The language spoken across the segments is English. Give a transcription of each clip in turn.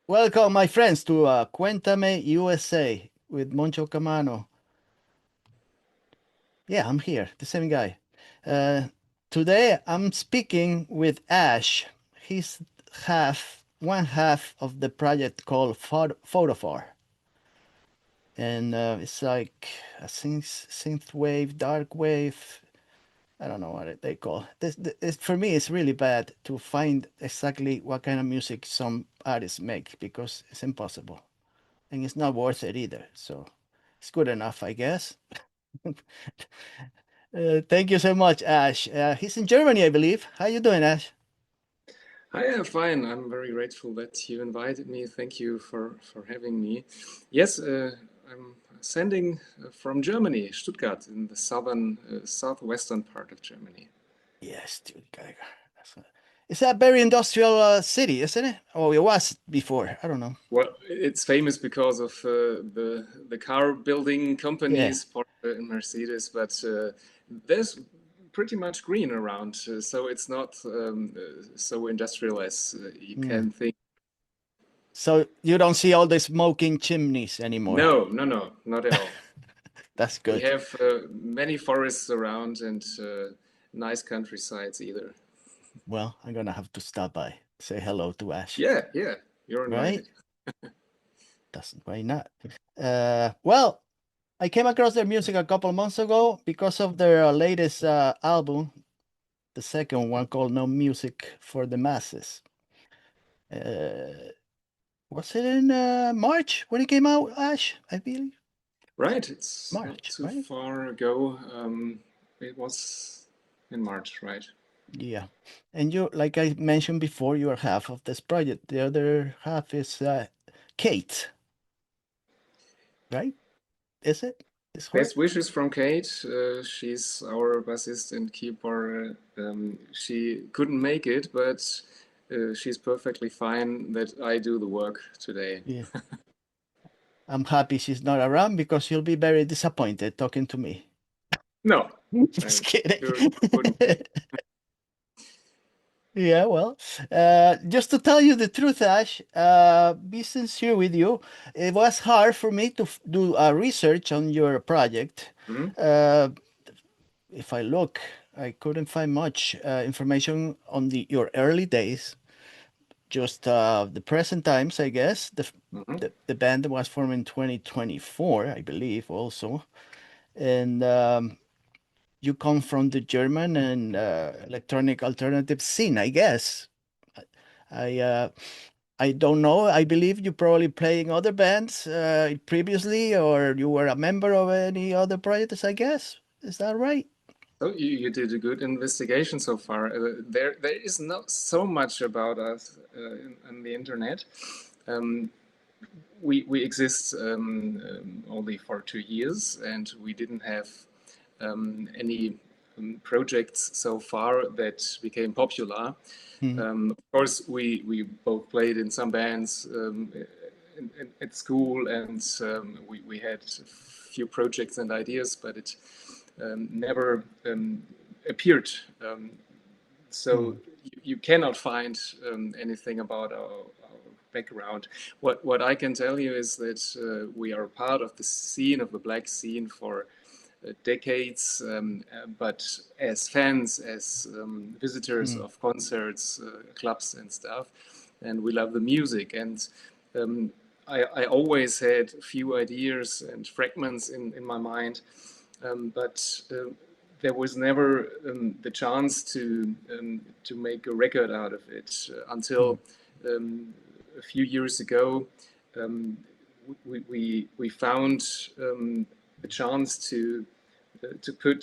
Welcome, my friends, to Cuentame USA with Moncho Camano. Yeah, I'm here, the same guy. Uh, Today, I'm speaking with Asch. He's one half of the project called Photophor. And it's like a synth wave, dark wave. I don't know what they call this. For me, it's really bad to find exactly what kind of music some artists make because it's impossible. And it's not worth it either. So it's good enough, I guess. Thank you so much, Asch. He's in Germany, I believe. How you doing, Asch? Hi, I'm fine. I'm very grateful that you invited me. Thank you for having me. Yes, I'm sending from Germany, Stuttgart, in the southwestern part of Germany. Yes, dude. It's a very industrial city, isn't it? Oh, it was before. I don't know. Well, it's famous because of the car building Yeah. companies, Porsche and Mercedes, but there's pretty much green around, so it's not so industrial as you Mm. can think. So you don't see all the smoking chimneys anymore. No, no, no, not at all. That's We good. have many forests around and nice countrysides either. Well, I'm gonna have to stop by, say hello to Ash, Yeah, yeah, you're right? invited. Doesn't why not? Well, I came across their music a couple of months ago because of their latest album, the second one called "No Music for the Masses." Uh, was it in March when it came out, Ash? I believe Right, it's not March, too right? far ago. It was in March, right? Yeah. And you, like I mentioned before, you are half of this project. The other half is Kate, right? Is it? Is her? Best wishes from Kate. She's our bassist and keyboard. She couldn't make it, but she's perfectly fine that I do the work today. Yeah. I'm happy she's not around because she'll be very disappointed talking to me. No, Just I'm kidding. sure she wouldn't be. Yeah, well, just to tell you the truth, Ash, be sincere with you, it was hard for me to do research on your project. Mhm. Uh, if I look, I couldn't find much information on your early days, just the present times, I guess. Mhm. The band was formed in 2024, I believe, also. And you come from the German and electronic alternative scene, I guess. I uh, I don't know. I believe you probably playing other bands previously, or you were a member of any other projects, I guess. Is that right? So you did a good investigation so far. There is not so much about us on the internet. Um, we exist only for 2 years, and we didn't have any projects so far that became popular. Hmm. Of course, we both played in some bands at school, and we had a few projects and ideas, but it never appeared. So Hmm. you cannot find anything about our background. What I can tell you is that we are part of the scene of the black scene for decades, but as fans, as visitors Hmm. of concerts, clubs, and stuff, and we love the music. And um, I always had a few ideas and fragments in my mind, but there was never the chance to make a record out of it Hmm. until a few years ago. Um, we found a chance to put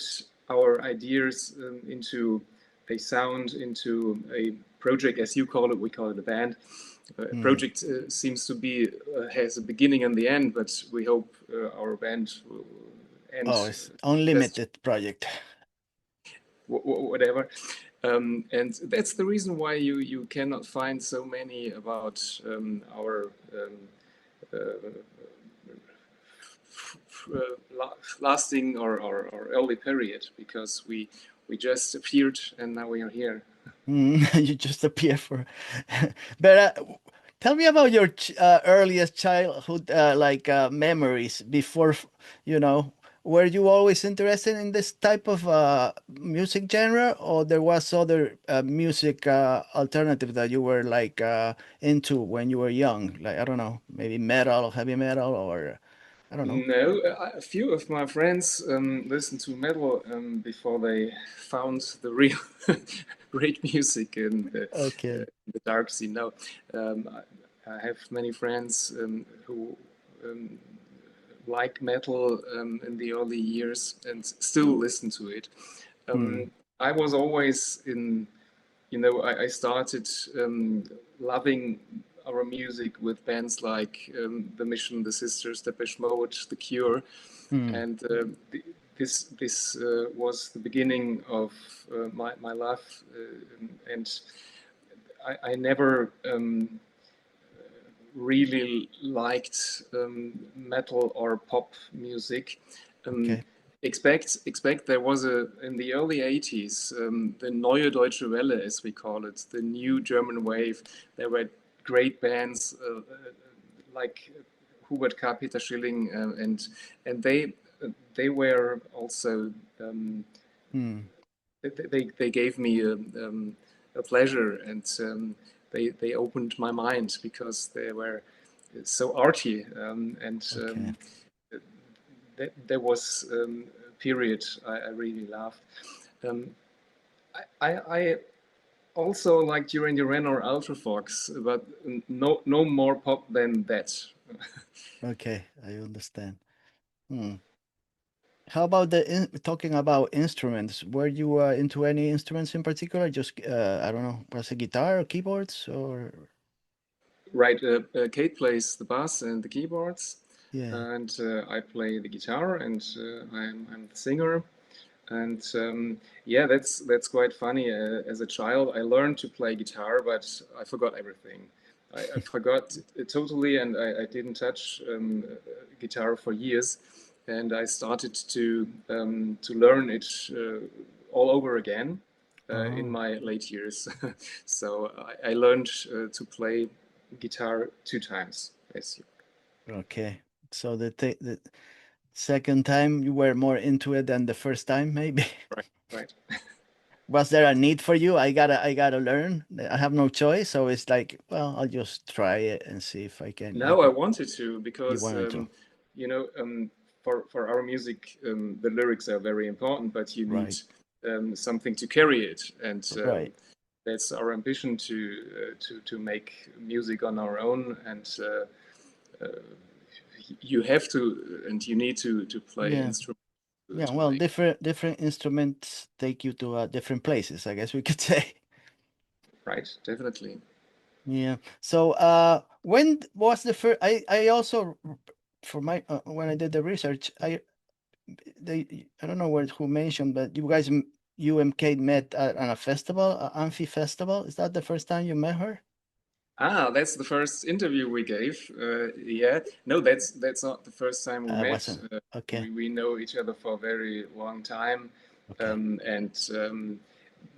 our ideas into a sound, into a project, as you call it. We call it a band, Hmm. Project seems to be has a beginning and the end, but we hope our band will end Oh, it's just unlimited project. whatever. And that's the reason why you cannot find so many about our lasting or early period, because we just appeared and now we are here. You just appear for. But tell me about your earliest childhood memories before, you know, were you always interested in this type of music genre, or there was other music alternative that you were into when you were young? Like, I don't know, maybe metal, heavy metal, or I don't know. No, a few of my friends listened to metal before they found the real great music in Okay. the dark scene. No, I have many friends who um, like metal in the early years and still listen to it. Hmm. I was always in, I started loving our music with bands like The Mission, The Sisters, Depeche Mode, The Cure, Hmm. and this was the beginning of my love, and I never really liked metal or pop music. Um, Okay. expect there was a in the early 80s, the Neue Deutsche Welle, as we call it, the new German wave. There were great bands like Hubert K. Peter Schilling, and they were also Hmm. they gave me a pleasure, and they opened my mind because they were so arty, and Okay. there was a period I really loved. Um, I also like Duran Duran or Ultrafox, but no more pop than that. Okay. I understand. Hmm. How about talking about instruments? Were you into any instruments in particular? Just I don't know, was it guitar or keyboards or Right, Kate plays the bass and the keyboards, yeah. and I play the guitar, and I'm the singer. And yeah, that's quite funny. As a child, I learned to play guitar, but I forgot everything. I forgot it totally, and I didn't touch guitar for years. And I started to learn it all over again in Oh, my late years. So I learned to play guitar two times, basically. okay. So the second time you were more into it than the first time, maybe. Right, right. Was there a need for you? I gotta learn. I have no choice, so it's like, well, I'll just try it and see if I No, I can. wanted to You because wanted to, you know for our music the lyrics are very important, but you need right? something to carry it, and Right. that's our ambition to make music on our own, and you have to and you need to play Yeah. instruments Yeah. to Well, make different instruments take you to different places, I guess we could say. right. Definitely. Yeah. So, when was the first? I also, for my when I did the research, I don't know who mentioned, but you guys, you and Kate met at a festival, Amphi Festival. Is that the first time you met her? Ah, that's the first interview we gave. Yeah, no, that's not the first time we met. Wasn't. Okay. We know each other for a very long time, Okay. and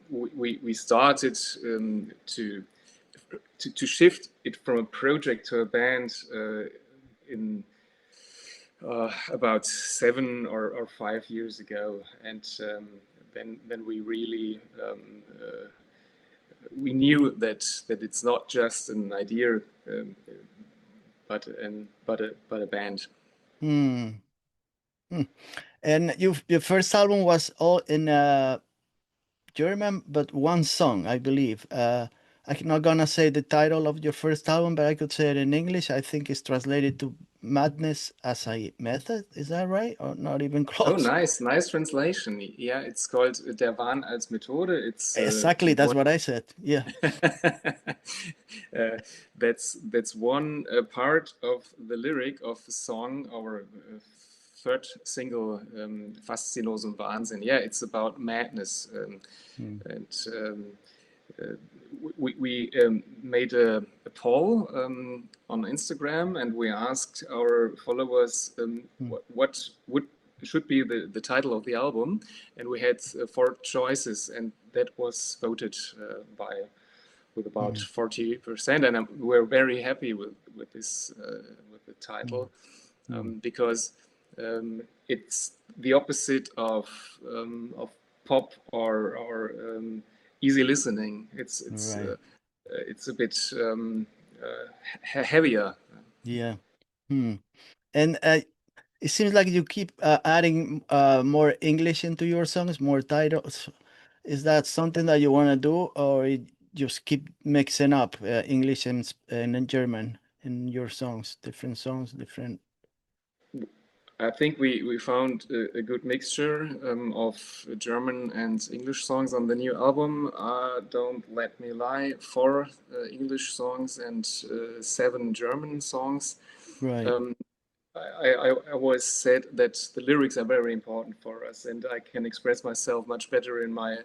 we started to shift it from a project to a band in about 7 or 5 years ago, and then we really we knew that it's not just an idea, but a band. Hmm. Hmm. And your first album was all in German, but one song, I believe. I'm not gonna say the title of your first album, but I could say it in English. I think it's translated to Madness as a Method. Is that right? Or not even Oh, close? nice, nice translation. Yeah, it's called Der Wahn als Methode. It's Exactly, that's one. what I said. Yeah. That's one part of the lyric of the song, our third single, Faszinosum Wahnsinn. Yeah, it's about madness, Mm, and uh, we made a poll on Instagram, and we asked our followers mm, what would should be the title of the album, and we had four choices, and that was voted by with about mm, 40%, and we're very happy with this with the mm, title mm. because it's the opposite of pop or easy listening. Right. It's a bit heavier. Yeah. Hmm. And it seems like you keep adding more English into your songs, more titles. Is that something that you want to do, or you just keep mixing up English and in German in your songs, different? I think we found a good mixture of German and English songs on the new album. Don't Let Me Lie, four English songs and seven German songs. Right, Um, I always said that the lyrics are very important for us, and I can express myself much better in my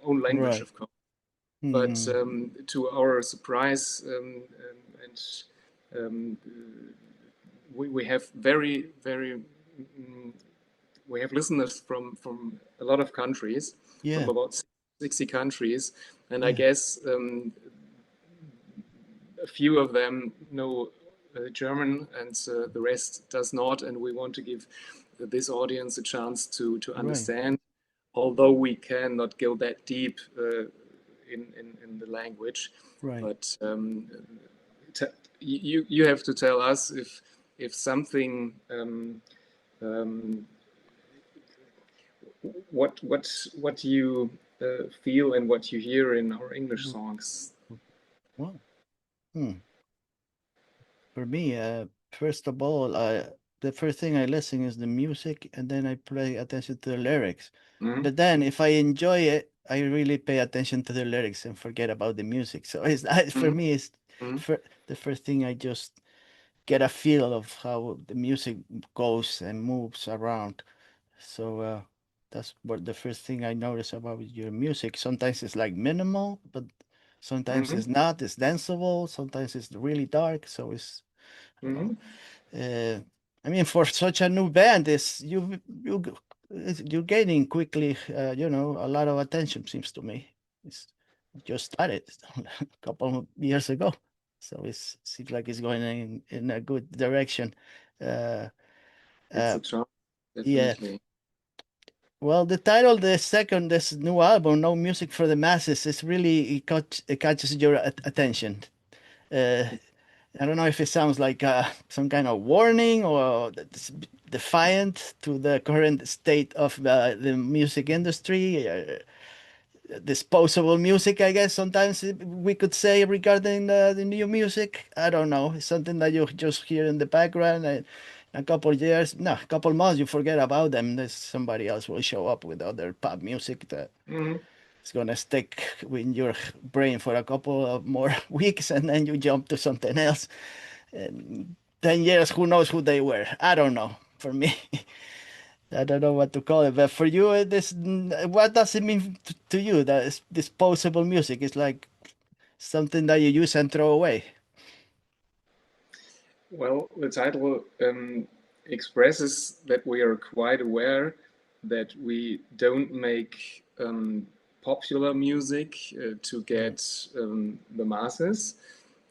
own language, right. of course. But Mm, to our surprise, and we have very mm, we have listeners from a lot of countries, from yeah, about 60 countries, and I yeah, guess a few of them know German, and the rest does not. And we want to give this audience a chance to right, understand, although we cannot go that deep in the language. right. But t- you have to tell us if something um, what you feel and what you hear in our English songs. Well, hmm. For me, first of all, the first thing I listen is the music, and then I pay attention to the lyrics. Mm-hmm. But then, if I enjoy it, I really pay attention to the lyrics and forget about the music. So it's for me, it's Mm-hmm. the first thing I just get a feel of how the music goes and moves around. So that's what the first thing I notice about your music. Sometimes it's like minimal, but sometimes Mm-hmm. it's not. It's danceable. Sometimes it's really dark. So it's I don't know. Mm-hmm. Uh, I mean, for such a new band, you're gaining quickly. A lot of attention seems to me. It's just started a couple of years ago, so it seems like it's going in a good direction. Uh, It's uh, a chance, yeah. definitely. Well, the title, the second, this new album, "No Music for the Masses," is really it catches your attention. Uh, I don't know if it sounds like some kind of warning or defiant to the current state of the music industry, disposable music, I guess sometimes we could say regarding the new music. I don't know. It's something that you just hear in the background. And a couple of years, no, a couple of months, you forget about them. There's somebody else will show up with other pop music that Mm-hmm. it's gonna stick in your brain for a couple of more weeks, and then you jump to something else. And 10 years, who knows who they were? I don't know. For me, I don't know what to call it. But for you, what does it mean to you that is disposable music? It's like something that you use and throw away. Well, the title expresses that we are quite aware that we don't make popular music to Right, get the masses,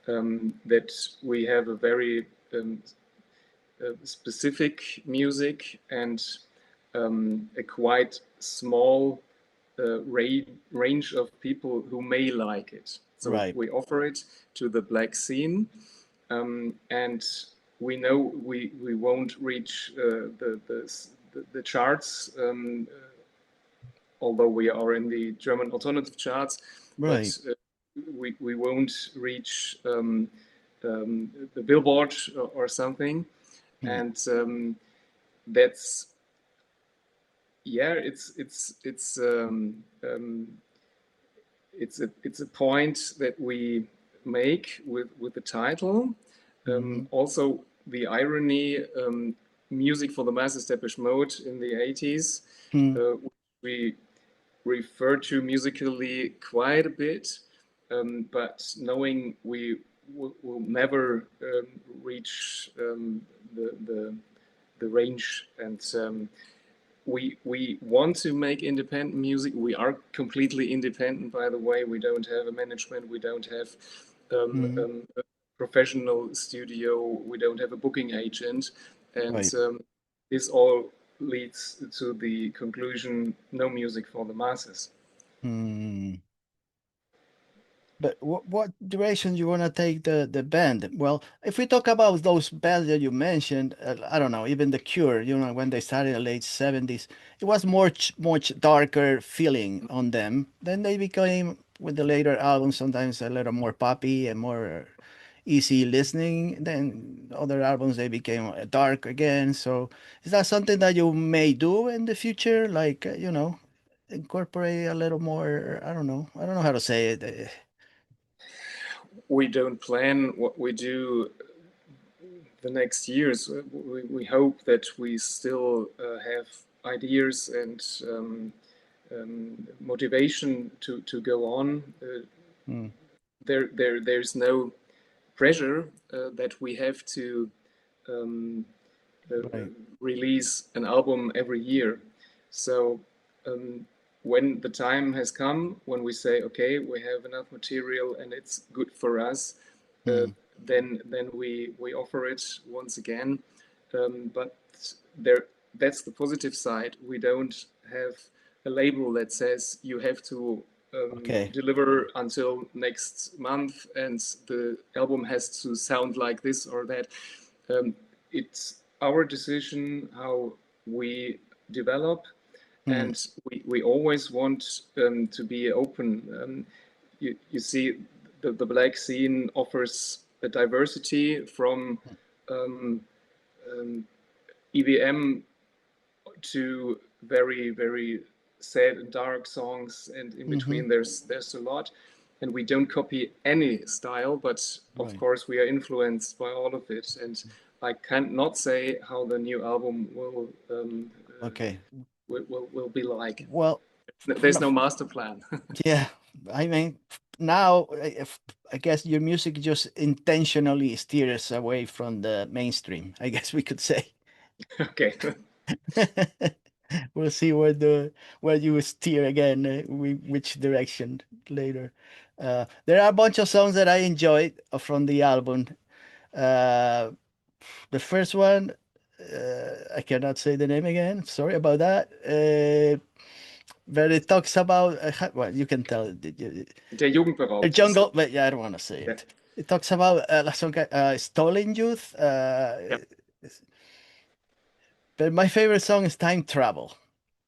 that we have a very specific music and a quite small range of people who may like it. So right, we offer it to the black scene, and we know we won't reach the charts, although we are in the German alternative charts, but right. we won't reach the billboard or something, Mm, and that's yeah, it's a point that we make with the title. mm-hmm, Also, the irony, music for the masses, Depeche Mode in the 80s, mm, we refer to musically quite a bit, but knowing we will never reach the range, and we want to make independent music. We are completely independent, by the way. We don't have a management. We don't have mm, a professional studio. We don't have a booking agent, and right. this all leads to the conclusion: no music for the masses. Mm. But what direction you want to take the band? Well, if we talk about those bands that you mentioned, I don't know, even The Cure, when they started in the late 70s, it was much darker feeling on them. Then they became, with the later albums, sometimes a little more poppy and more easy listening. Then other albums, they became dark again. So is that something that you may do in the future? Like, incorporate a little more, I don't know how to say it. We don't plan what we do the next years. We hope that we still have ideas and motivation to go on. Mm, There's no pressure that we have to um, uh, right. release an album every year. So um, when the time has come, when we say, okay, we have enough material and it's good for us, uh, Mm, then we offer it once again. But there, that's the positive side. We don't have a label that says you have to okay. deliver until next month and the album has to sound like this or that. It's our decision how we develop, Mm, and we always want to be open. You see, the black scene offers a diversity from um, um, EBM to very sad and dark songs, and in mm-hmm, between there's a lot. And we don't copy any style, but of right. course we are influenced by all of it. And I can't not say how the new album Okay. will be like. Well, There's no master plan. yeah, I mean, now if, I guess your music just intentionally steers away from the mainstream, I guess we could say. Okay. We'll see where you steer again, which direction later. There are a bunch of songs that I enjoyed from the album. Uh, the first one, I cannot say the name again. Sorry about that. But it talks about well, you can tell Der Jugend the beraubt ist. jungle, but yeah, I don't want to say Ja. it. It talks about some stolen youth. Ja. But my favorite song is "Time Travel."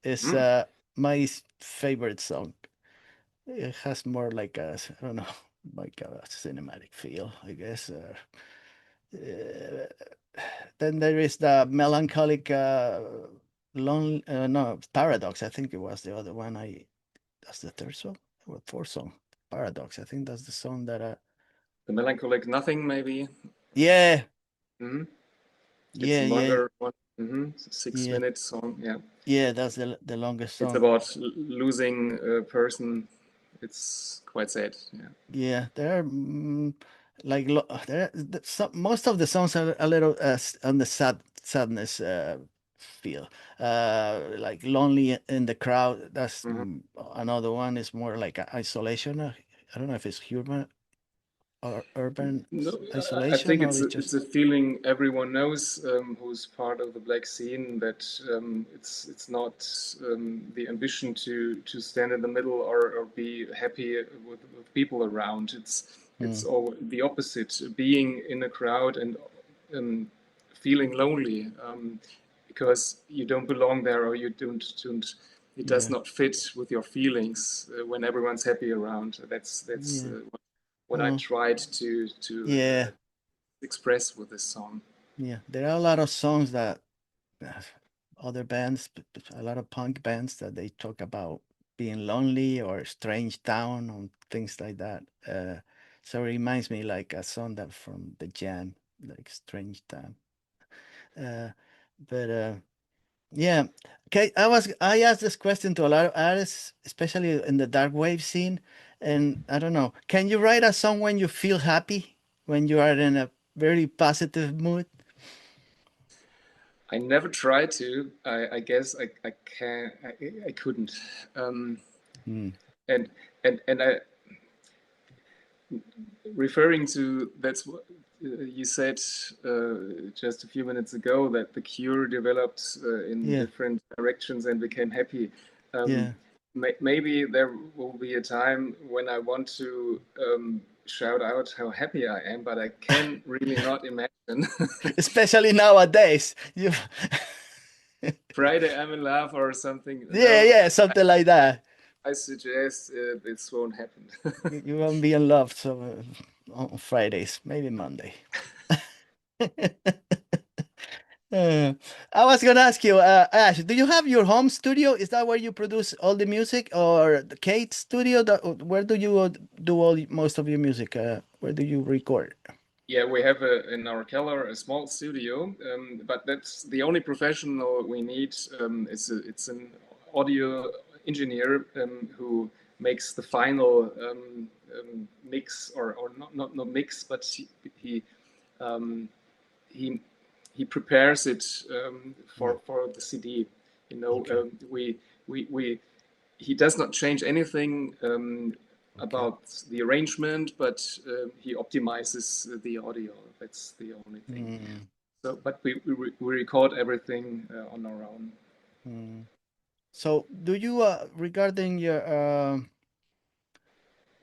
It's Hm. my favorite song. It has more like I don't know, like a cinematic feel, I guess. Uh, then there is the melancholic long no paradox. I think it was the other one. That's the third song or fourth song. Paradox. I think that's the song that The Melancholic Nothing, maybe. yeah, Mhm. It's yeah, a yeah, longer one. It's a six yeah, minute song. Yeah. yeah. That's the longest It's song. about losing a person. It's quite sad. Yeah. Yeah, there are like most of the songs are a little on the sadness feel. Like lonely in the crowd. That's Mhm. another one. Is more like isolation. I don't know if it's human or urban No, I isolation think or it's it's just a feeling everyone knows who's part of the black scene that it's not the ambition to stand in the middle or be happy with people around. It's mm, all the opposite. Being in a crowd and um, feeling lonely because you don't belong there or you don't. It does yeah, not fit with your feelings when everyone's happy around. That's yeah. what I Oh, tried to yeah, express with this song. yeah. There are a lot of songs that uh, other bands, a lot of punk bands that they talk about being lonely or strange town or things like that. So it reminds me like a song that from the Jam, like Strange Town. Uh, but yeah, okay. I asked this question to a lot of artists, especially in the dark wave scene, and I don't know. Can you write a song when you feel happy, when you are in a very positive mood? I never tried to. I guess I can. I couldn't. Um, Hmm. and and I referring to that's what you said just a few minutes ago, that the Cure developed in Yeah, different directions and became happy. Um, yeah. maybe there will be a time when I want to shout out how happy I am, but I can really not imagine. Especially nowadays. You, Friday I'm in love or something. yeah, No, yeah, something like that. I suggest this won't happen. You won't be in love so on Fridays, maybe Monday. Uh, I was gonna ask you, Ash, do you have your home studio? Is that where you produce all the music, or the Kate studio? Where do you do most of your music? Where do you record? Yeah, we have in our keller a small studio, but that's the only professional we need. It's an audio engineer who makes the final mix, or not mix, but he um, he he prepares it Mm, for the CD. You know, okay, we he does not change anything okay. about the arrangement, but he optimizes the audio. That's the only thing. Mm, So, but we record everything on our own. mm. So, do you regarding your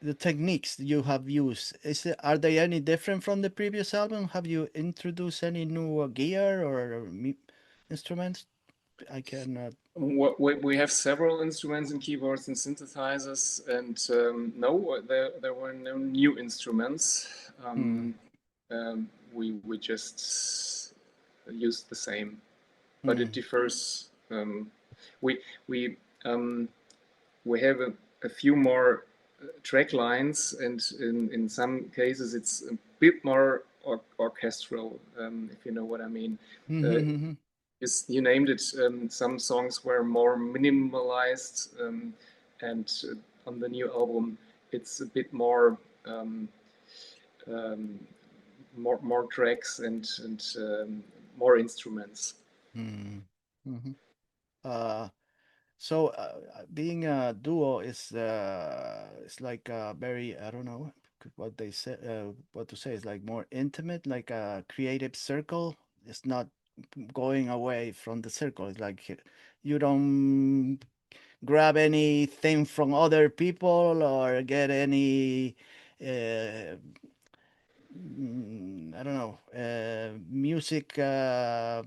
the techniques you have used, are they any different from the previous album? Have you introduced any new gear or instruments? I cannot. We have several instruments and keyboards and synthesizers, and no, there were no new instruments. Hmm. We just used the same, but it Hmm. differs. We we um, we have a few more track lines, and in some cases it's a bit more orchestral, if you know what I mean. Uh, Hmm. you named it. Some songs were more minimalized, and on the new album, it's a bit more um, more tracks and more instruments. Hmm. Hmm. Uh, so being a duo is like very, I don't know what they say, what to say. It's like more intimate, like a creative circle. It's not going away from the circle. It's like you don't grab anything from other people or get any I don't know, music. I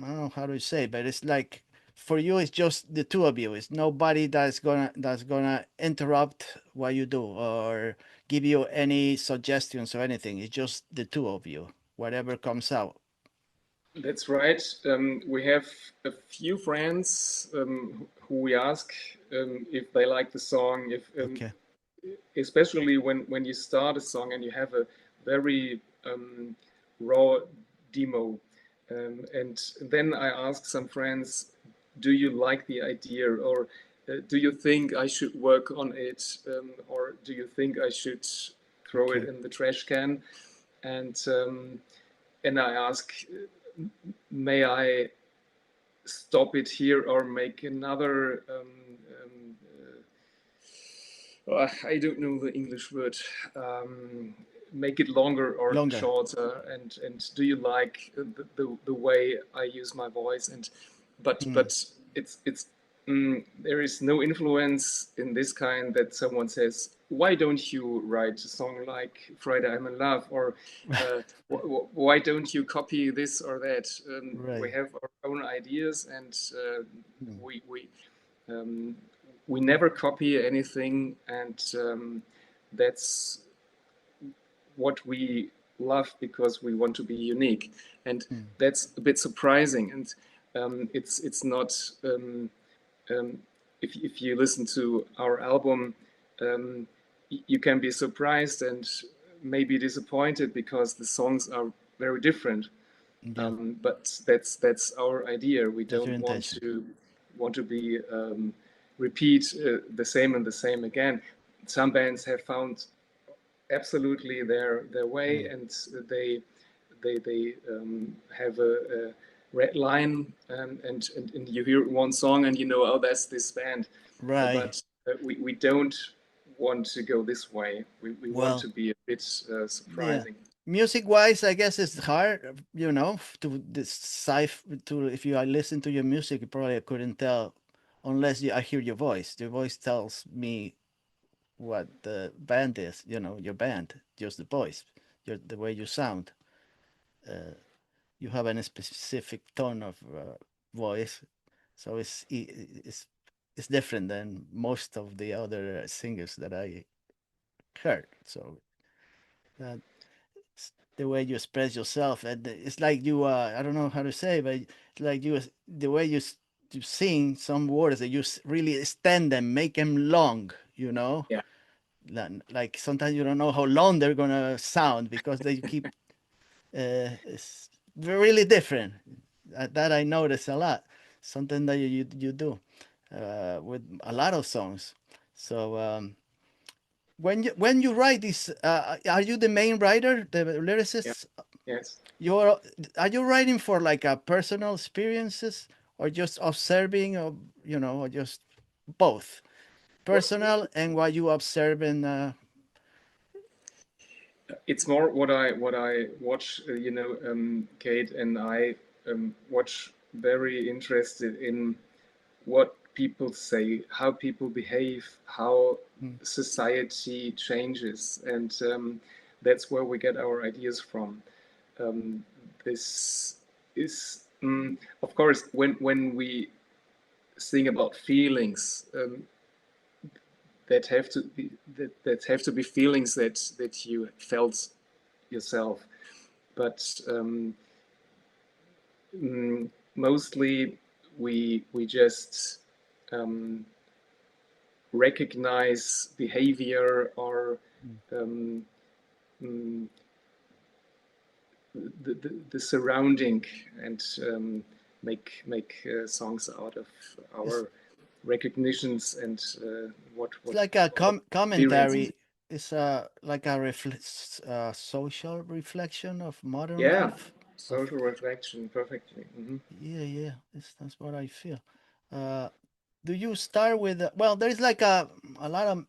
don't know how to say, but it's like for you, it's just the two of you. It's nobody that's gonna interrupt what you do or give you any suggestions or anything. It's just the two of you. Whatever comes out. That's right. We have a few friends who we ask if they like the song, if Okay. especially when you start a song and you have a very raw demo, and then I ask some friends, "Do you like the idea, or do you think I should work on it, or do you think I should throw it Okay. in the trash can?" And and I ask, may I stop it here or make another? I don't know the English word. Make it longer or Longer. shorter, and do you like the way I use my voice? And Mm. but it's there is no influence in this kind that someone says, why don't you write a song like Friday I'm in Love, or why don't you copy this or that? We Right. have our own ideas, and Mm. we we never copy anything, and that's what we love because we want to be unique, and mm, that's a bit surprising. And it's not um, if you listen to our album, um, you can be surprised and maybe disappointed because the songs are very different. yeah, But that's our idea. We that's your don't intention. want to be repeat the same and the same again. Some bands have found absolutely their way, Mm, and they have a red line, and you hear one song and you know, oh, that's this band. right. But we don't want to go this way. We want Well, to be a bit yeah. surprising. Music wise, I guess it's hard, to decipher. To if you listen to your music, you probably couldn't tell unless I hear your voice. Your voice tells me what the band is. Your band, just the voice, the way you sound. Uh, you have a specific tone of voice, so it's different than most of the other singers that I heard. So that the way you express yourself, and it's like you I don't know how to say, but it's like the way you sing some words that you really extend them, make them long, Yeah. like sometimes you don't know how long they're gonna sound because they keep it's really different. That I notice a lot, something that you do with a lot of songs. So when you write this, are you the main writer, the Yeah. lyricist? Yes. You're Are you writing for like a personal experiences, or just observing, or just both Well, personal and what you observe in it's more what I watch. Kate and I watch very interested in what people say, how people behave, how mm, society changes, and that's where we get our ideas from. This is, of course, when we sing about feelings, that have to be that have to be feelings that you felt yourself. But mostly we just um, recognize behavior or mm. um, mm, the surrounding, and make songs out of it's, our recognitions and it's like a what experiences. commentary. It's like a social reflection of modern Yeah, life. Of social reflection perfectly. Yeah, yeah, that's what I feel. Uh, do you start with well, there is like a lot of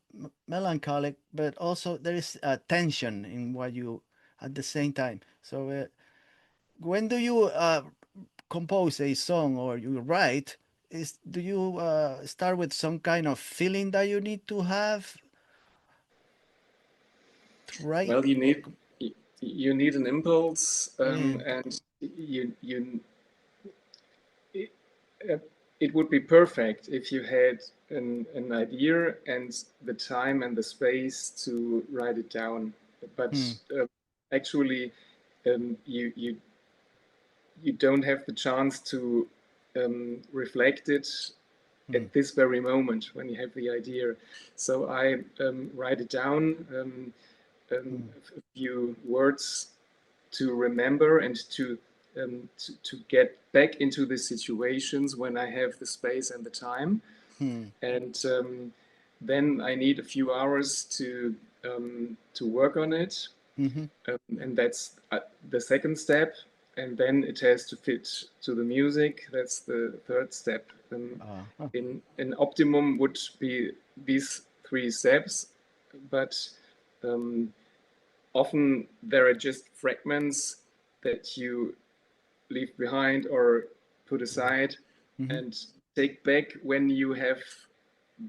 melancholic, but also there is tension in what you at the same time. So when do you compose a song or you write? Is Do you start with some kind of feeling that you need to have to write? Well, you need an impulse, And and you it, uh, it would be perfect if you had an idea and the time and the space to write it down. But hmm, actually, you don't have the chance to reflect it hmm, at this very moment when you have the idea. So I write it down, hmm, a few words to remember and to get back into the situations when I have the space and the time. hmm, And then I need a few hours to work on it, hmm. and that's the second step. And then it has to fit to the music. That's the third step. Huh, In an optimum would be these three steps, but um, often there are just fragments that you leave behind or put aside hmm. and take back when you have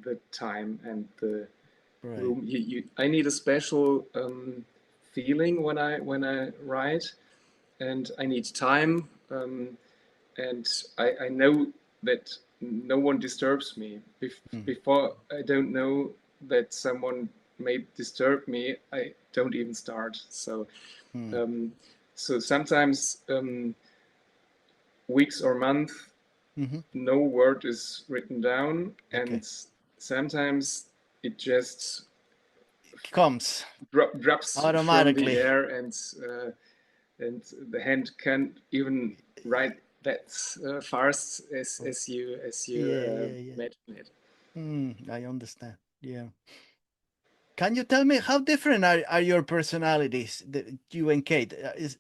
the time and the Right. room. I need a special feeling when I write, and I need time, and I know that no one disturbs me. Hmm, Before I don't know that someone may disturb me, don't even start. So Hmm. um, sometimes weeks or month, Hmm. no word is written down, Okay. and sometimes it just It comes drops from the automatically. air, and the hand can't even write that fast as you Yeah, yeah, yeah. imagine it. I understand. Yeah. Can you tell me how different are your personalities, you and Kate?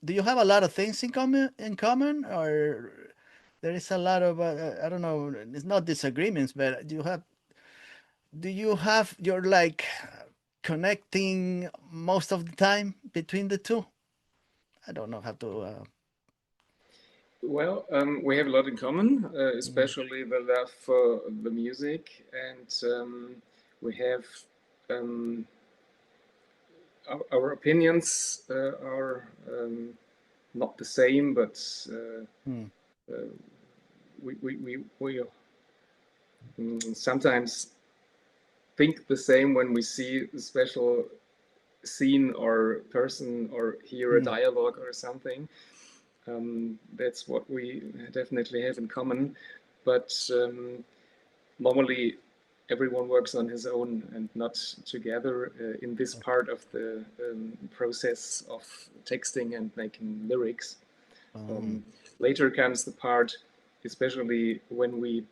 Do you have a lot of things in common, or there is a lot of I don't know, it's not disagreements, but do you have you're like connecting most of the time between the two? I don't know how to. Well, we have a lot in common, Mm, especially the love for the music, and we have um, our opinions are not the same, but mm, uh, we sometimes think the same when we see a special scene or person or hear a mm, dialogue or something. That's what we definitely have in common. But normally, everyone works on his own and not together in this okay. part of the process of texting and making lyrics. Um, Um, Later comes the part, especially when we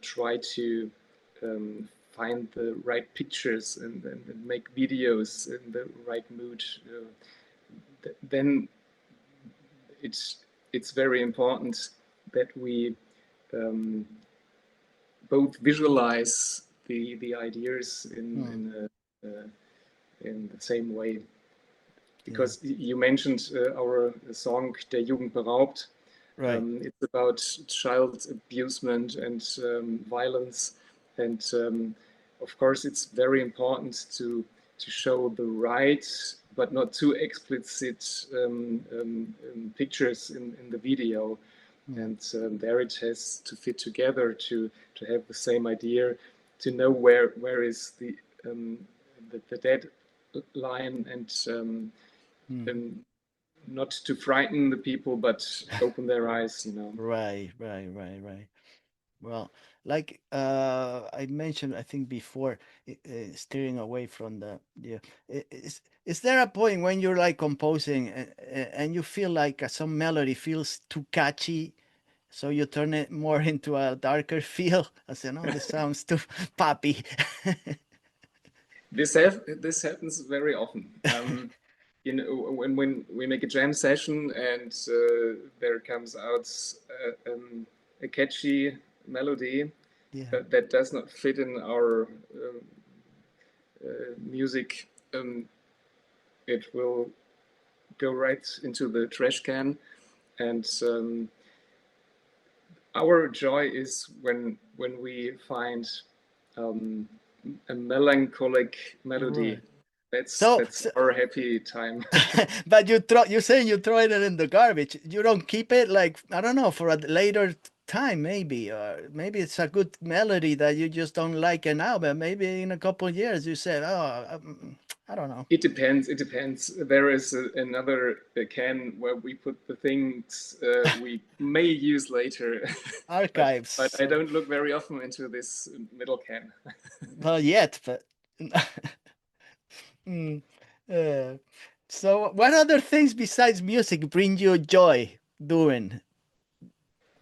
try to find the right pictures and make videos in the right mood. Then it's it's very important that we um, both visualize the ideas mm, in the same way. yeah. Because you mentioned our song "Der Jugend beraubt." Right. It's about child abusement and violence, and of course, it's very important to show the right but not too explicit pictures in the video. Mm, And there it has to fit together to have the same idea, to know where is the dead line, mm. and not to frighten the people, but open their eyes. You know. Right, right, right, right. Well, like I mentioned, I think before, steering away from the yeah. Is there a point when you're like composing and you feel like some melody feels too catchy, so you turn it more into a darker feel? I say, no, this sounds too poppy. This happens very often. When we make a jam session and there comes out a catchy melody Yeah. that does not fit in our music, it will go right into the trash can. And our joy is when we find um, a melancholic melody. Right. That's So our happy time. but you saying you throw it in the garbage. You don't keep it like I don't know for a later time maybe, or maybe it's a good melody that you just don't like it now, but maybe in a couple of years you said, oh, I don't know, It depends. It depends. There is another can where we put the things we may use later, but archives. I don't look very often into this middle can. Well, yet, but mm, uh, so what other things besides music bring you joy doing?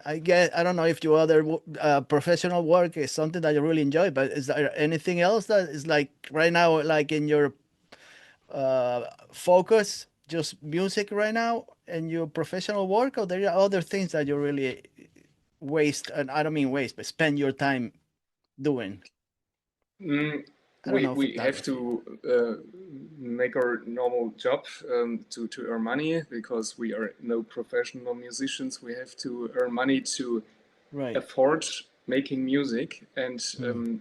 I guess I don't know if your other professional work is something that you really enjoy, but is there anything else that is like right now, like in your focus, just music right now and your professional work, or there are other things that you really waste, and I don't mean waste, but spend your time doing? Mm, I don't know, we have photography. to make our normal job to earn money because we are no professional musicians. We have to earn money to Right. afford making music, and Hmm.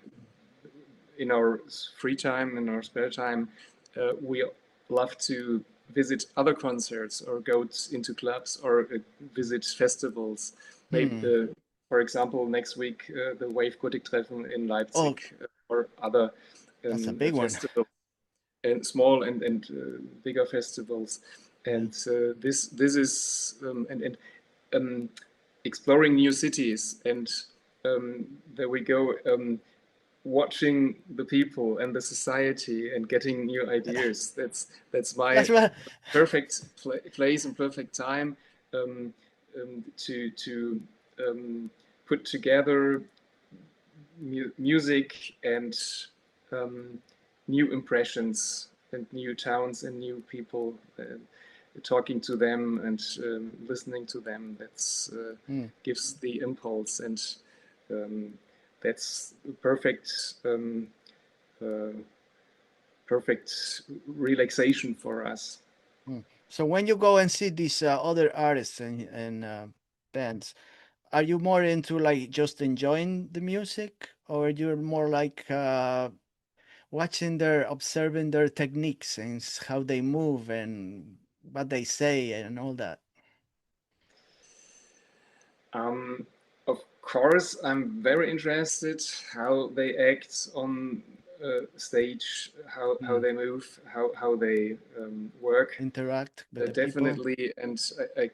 in our free time, in our spare time, we love to visit other concerts or go into clubs or visit festivals. Maybe, Hmm. for example, next week the Wave Gothic Treffen in Oh, Leipzig or other that's a big one. festivals. and small and bigger festivals. Yeah. And this is and exploring new cities. And there we go. Watching the people and the society and getting new ideas. That's my That's what. perfect place and perfect time um, to put together music and um, new impressions and new towns and new people. Talking to them and listening to them. That's Mm. gives the impulse, and um, that's perfect. Uh, Perfect relaxation for us. Mm. So when you go and see these other artists and bands, are you more into like just enjoying the music, or you're more like watching observing their techniques and how they move and what they say and all that? Um, of course, I'm very interested how they act on stage, how Mm. they move, how they work. Interact with the people. Definitely, and I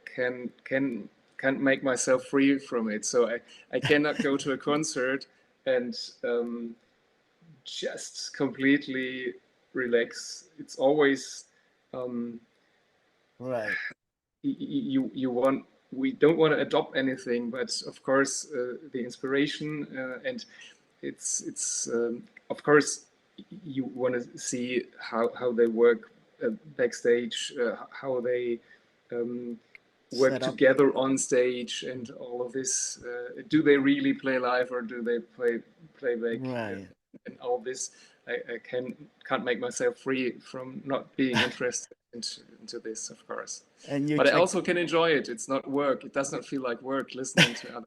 can't make myself free from it. So I cannot go to a concert and just completely relax. It's always um, Right. you want we don't want to adopt anything, but of course the inspiration and it's of course you want to see how they work backstage, how they um, work Set up. together on stage, and all of this. Do they really play live or do they play back? Right. And all this, I can't make myself free from not being interested into this, of course. And you But I check. also can enjoy it. It's not work. It does not feel like work listening to other.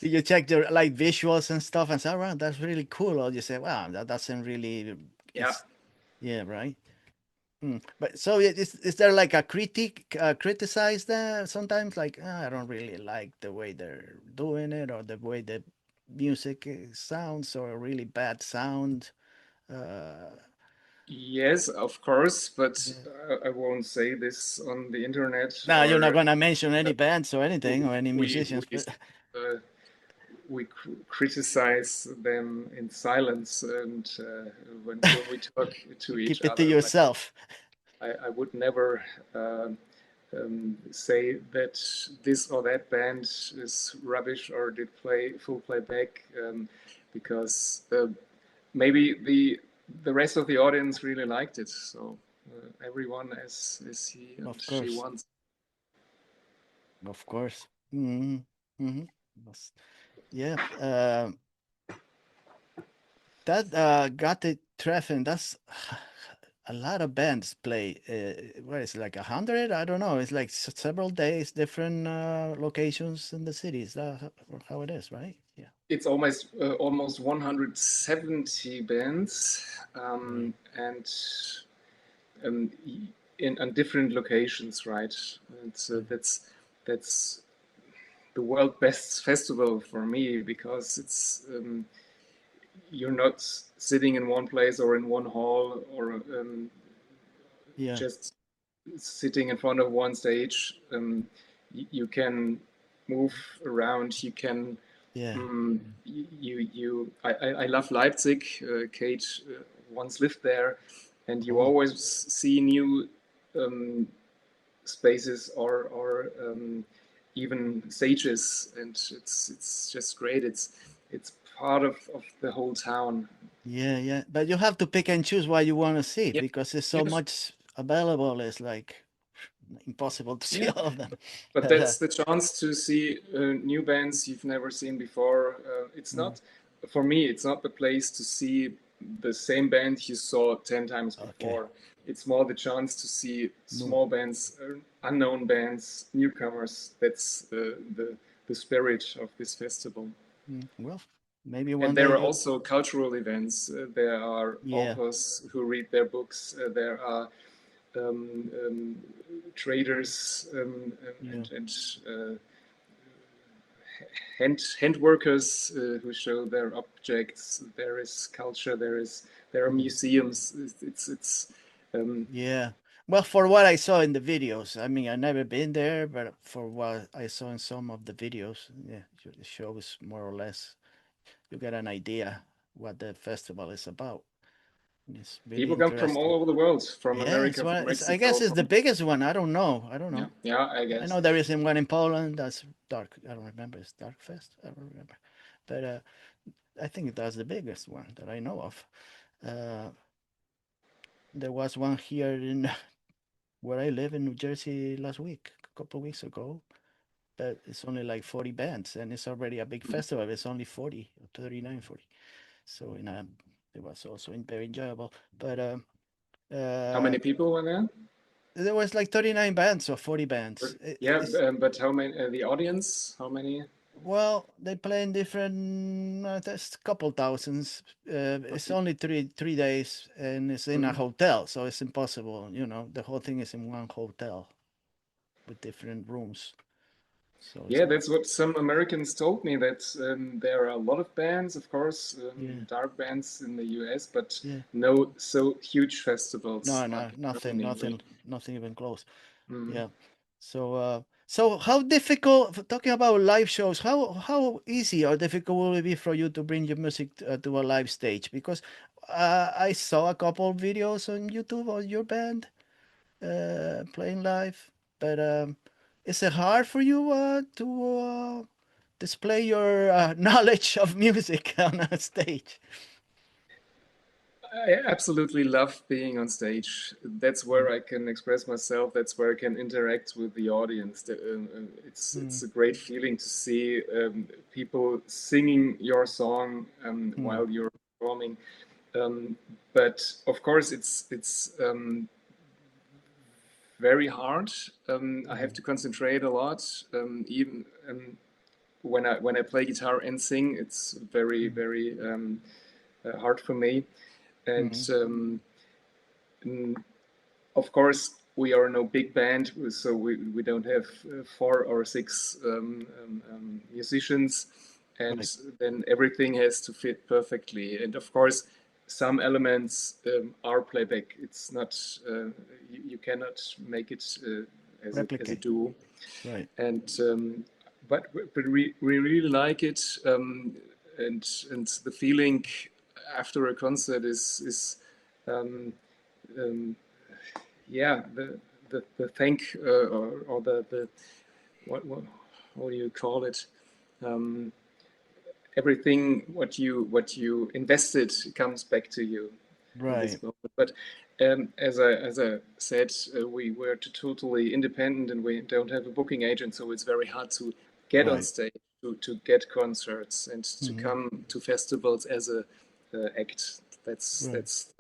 You check their like visuals and stuff and say, "Oh, wow, that's really cool," or you say, "Wow, that doesn't really." Yeah. It's yeah, right. Mm. But so is there like a critique criticize that sometimes like "Ah, I don't really like the way they're doing it or the way the music sounds or a really bad sound. Uh, Yes, of course, but yeah. I won't say this on the internet, Now you're not or gonna mention uh, any bands or anything or any musicians, we but uh, we criticize them in silence, and when we talk to each keep it to other, but yourself. I would never uh, say that this or that band is rubbish or did play full playback, because maybe the rest of the audience really liked it. So everyone as he and Of she course, wants. of course. Hmm. Hmm. Yeah. That got it treffen. That's a lot of bands play. What is it, like 100? I don't know. It's like several days, different locations in the cities. That's how it is, right? Yeah. It's almost 170 bands, Right. and um, in on different locations, right? And so Mm. that's the world best festival for me, because it's you're not sitting in one place or in one hall, or Yeah. just sitting in front of one stage. You can move around. You can. Yeah. I love Leipzig. Kate once lived there, and you Oh. always see new um, spaces, or even stages, and it's just great. It's part of the whole town. Yeah, yeah. But you have to pick and choose what you want to see Yeah, because there's so yes, much available. It's like impossible to see yeah. all of them. But But that's the chance to see new bands you've never seen before. It's mm, not, for me, it's not the place to see the same band you saw 10 times okay. before. It's more the chance to see No. small bands, unknown bands, newcomers. That's the spirit of this festival. Well, maybe And one day there are you. also cultural events. There are Yeah. authors who read their books. There are um, um, traders Yeah. and hand workers who show their objects. There is culture. There are Mm. museums. It's Yeah. Well, for what I saw in the videos, I mean, I've never been there, but for what I saw in some of the videos, yeah, it shows more or less. You get an idea what the festival is about. It's really People come from all interesting. over the world, from Yeah, America, from I guess Mexico, it's the from biggest one. I don't know. I don't yeah, know. yeah, I I guess. know there is one in Poland. That's dark. I don't remember. It's Dark Fest. I don't remember. But I think that's the biggest one that I know of. Uh, there was one here in where I live in New Jersey last week, a couple of weeks ago. But it's only like 40 bands, and it's already a big festival. It's only 40, 39, 40. So it was also very enjoyable. But How uh, many people were there? there was like 39 bands or 40 bands. Yeah, It's but how many? The audience? How many? Well, they play in different. There's a couple thousands. It's Okay. only three days, and it's in a Mhm. hotel, so it's impossible. The whole thing is in one hotel with different rooms, so it's Yeah, not. that's what some Americans told me that there are a lot of bands, of course, Yeah, dark bands in the US, but yeah. no so huge festivals No, like no, in nothing, Germany. We, nothing even close. mm. Yeah. So how difficult? Talking about live shows, how easy or difficult will it be for you to bring your music to a live stage? Because I saw a couple of videos on YouTube of your band playing live, but is it hard for you to display your knowledge of music on a stage? I absolutely love being on stage. That's Mm, where I can express myself. That's where I can interact with the audience. It's mm, a great feeling to see people singing your song mm, while you're performing. Um, but of course, it's very hard. I have mm, to concentrate a lot. Even when I play guitar and sing, it's very mm, very hard for me. And mm. mm, of course, we are no big band, so we don't have four or six musicians, and Right. then everything has to fit perfectly. And of course, some elements are playback. It's not you cannot make it as a Replicate. duo, Right. and but we really like it, and the feeling after a concert is um, um, yeah, the thank or the what how do you call it? Um, Everything what you invested comes back to you in Right. this moment. But as I said, we were totally independent and we don't have a booking agent, so it's very hard to get on Right. stage, to get concerts and to Hmm. come to festivals as a act. Right. That's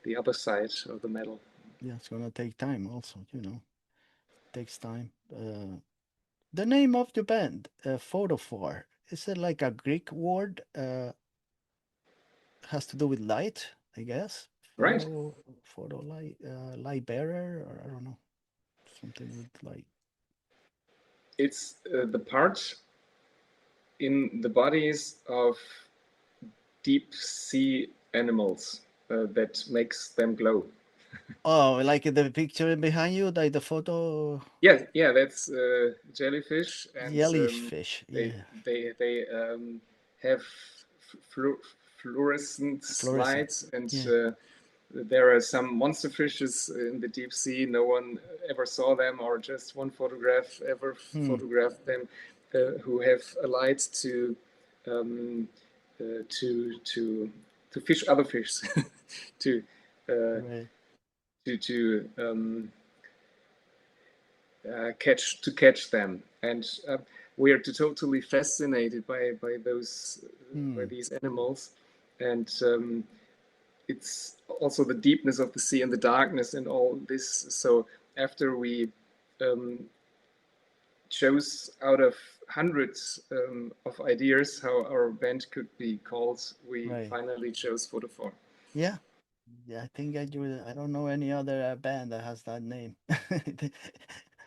the other side of the medal. Yeah, it's gonna take time also, takes time. The name of the band, Photophor, is it like a Greek word? Has to do with light, I guess. Right. Photo light, light bearer, or I don't know, something with light. It's the part in the bodies of deep sea animals that makes them glow. Oh, like the picture behind you, like the photo, Yeah, yeah, that's jellyfish, and jellyfish. they Yeah, have flu- fluorescent fluorescent. lights, and Yeah. there are some monster fishes in the deep sea. No one ever saw them, or just one photograph ever Hmm. photographed them, who have a light um, to to fish other fish, to uh, Right. to catch them, and we are totally fascinated by those by Hmm. these animals, and it's also the deepness of the sea and the darkness and all this. So after we um, chose out of hundreds of ideas how our band could be called, we Right. finally chose Photophor. Yeah. Yeah. I think I don't know any other band that has that name.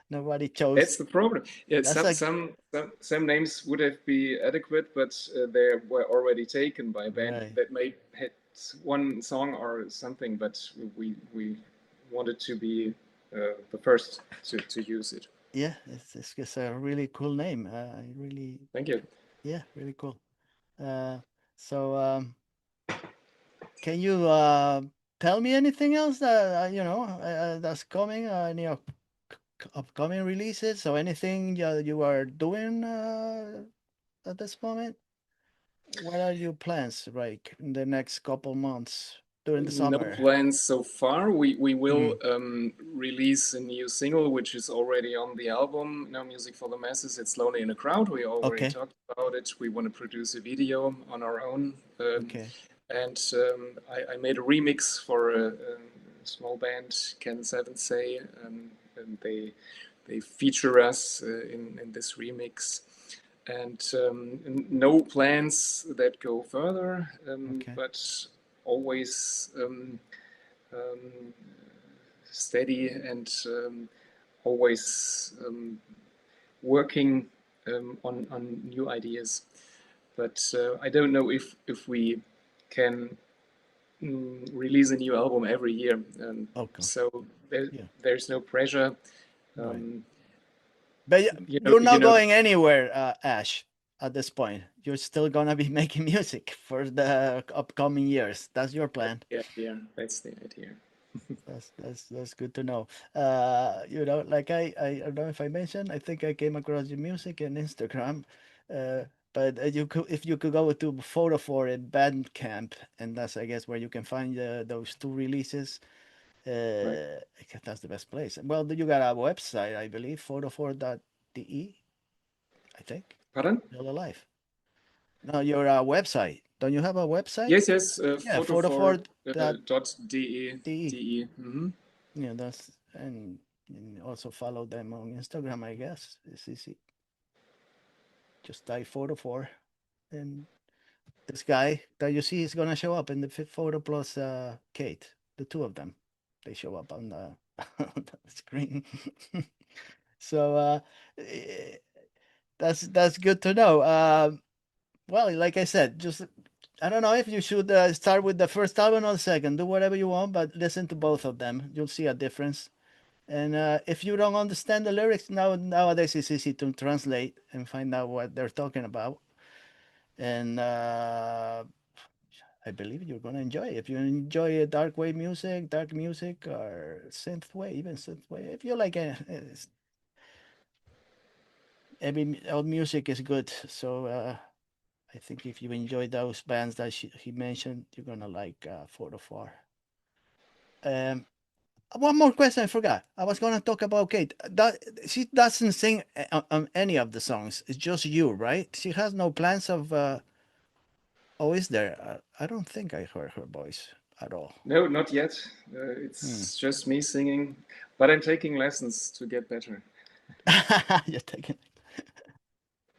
Nobody chose. That's the problem. Yeah, That's like some names would have been adequate, but they were already taken by a band right. that may had one song or something. But we wanted to be the first to use it. Yeah, it's just a really cool name. I really, Thank you. yeah, really cool. Uh, so can you tell me anything else that that's coming? Any upcoming releases or anything you are doing at this moment? What are your plans like in the next couple months during the No summer? plans so far. We will Mm, release a new single, which is already on the album. No Music for the Masses. It's Lonely in a Crowd. We already okay, talked about it. We want to produce a video on our own. okay, And I made a remix for a small band, Can Seven Say, and they feature us in this remix. And no plans that go further, okay, but always um, steady and always working on new ideas. But I don't know if we can release a new album every year. okay. So Yeah, there's no pressure. right. Um, But you're you not know, going anywhere, Ash, at this point. You're still gonna be making music for the upcoming years. That's your plan. the idea. That's the idea. That's good to know. Like I don't know if I mentioned, I think I came across your music in Instagram. Uh, but you could if you could go to Photophor and Bandcamp, and that's I guess where you can find those two releases. Right. I guess that's the best place. Well, you got a website, I believe, photophor.de, I think. Pardon? Still alive. No, your website. Don't you have a website? Yes, yes. Yeah, Photophor photophor.de. dot de. Yeah, and also follow them on Instagram, I guess. It's easy. Just type photophor, and this guy that you see is gonna show up in the photo plus Kate, the two of them. They show up on the, on the screen. So eh, that's good to know. Well, like I said, just I don't know if you should start with the first album or the second. Do whatever you want, but listen to both of them. You'll see a difference. And if you don't understand the lyrics nowadays, it's easy to translate and find out what they're talking about. And I believe you're gonna enjoy it. If you enjoy dark music, or synth wave, even synth wave, if you like every all music is good. So I think if you enjoy those bands that he mentioned, you're gonna like Photo 4. Um, One more question I forgot. I was gonna talk about Kate. That she doesn't sing on any of the songs. It's just you, right? She has no plans of. Oh, is there? I don't think I heard her voice at all. No, not yet. Hmm. It's just me singing, but I'm taking lessons to get better. You're taking.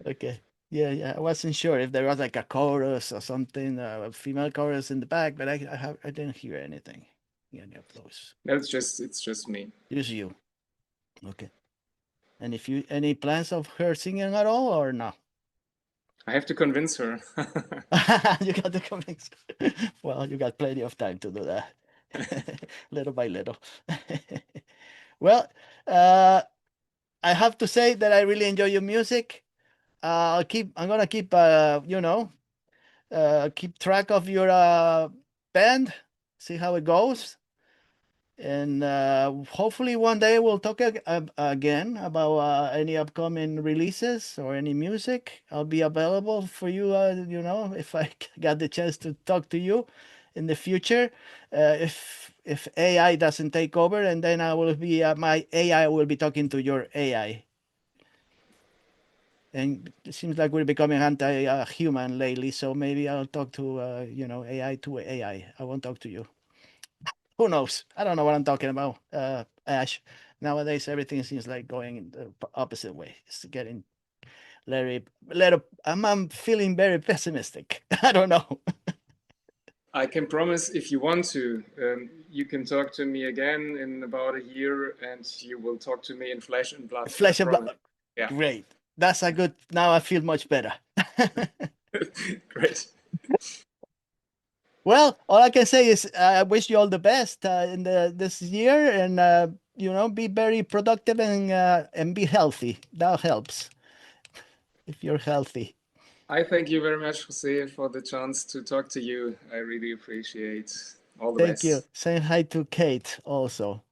Okay. Yeah, yeah. I wasn't sure if there was like a chorus or something, a female chorus in the back, but I didn't hear anything. Any of those. No, it's just me. Just you. Okay. And if you any plans of her singing at all or no? I have to convince her. You got to convince. Well, you got plenty of time to do that, little by little. Well, uh, I have to say that I really enjoy your music. I'm gonna keep, keep track of your band, see how it goes. And hopefully one day we'll talk again about any upcoming releases or any music. I'll be available for you, if I got the chance to talk to you in the future. If AI doesn't take over, and then I will be my AI will be talking to your AI. And it seems like we're becoming anti-human lately, so maybe I'll talk to AI to AI. I won't talk to you. Who knows? I don't know what I'm talking about, Ash. Nowadays, everything seems like going in the opposite way. It's getting I'm feeling very pessimistic. I don't know. I can promise if you want to, you can talk to me again in about a year and you will talk to me in flesh and blood. I Flesh and promise. blood. Yeah. Great. That's a good. Now I feel much better. Great. Well, all I can say is I wish you all the best in this year, and be very productive and be healthy. That helps if you're healthy. I thank you very much, Jose, for the chance to talk to you. I really appreciate. All the Thank you. best. Say hi to Kate also.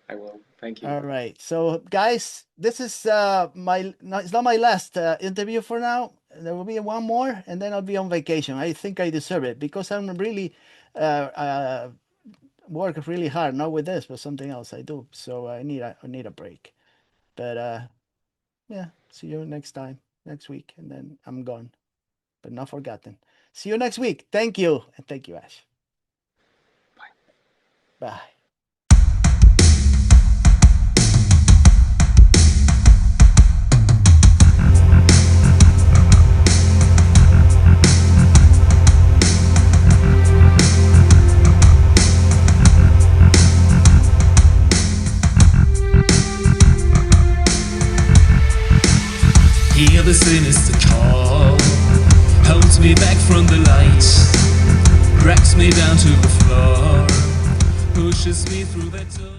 I will. Thank you. All right. So, guys, this is no, it's not my last interview for now. There will be one more, and then I'll be on vacation. I think I deserve it because I'm really work really hard, not with this, but something else I do. So I need a break. But yeah, see you next time, next week, and then I'm gone, but not forgotten. See you next week. Thank you, and thank you, Ash. Bye. Bye. Hear the sinister call, holds me back from the light, drags me down to the floor, pushes me through that door.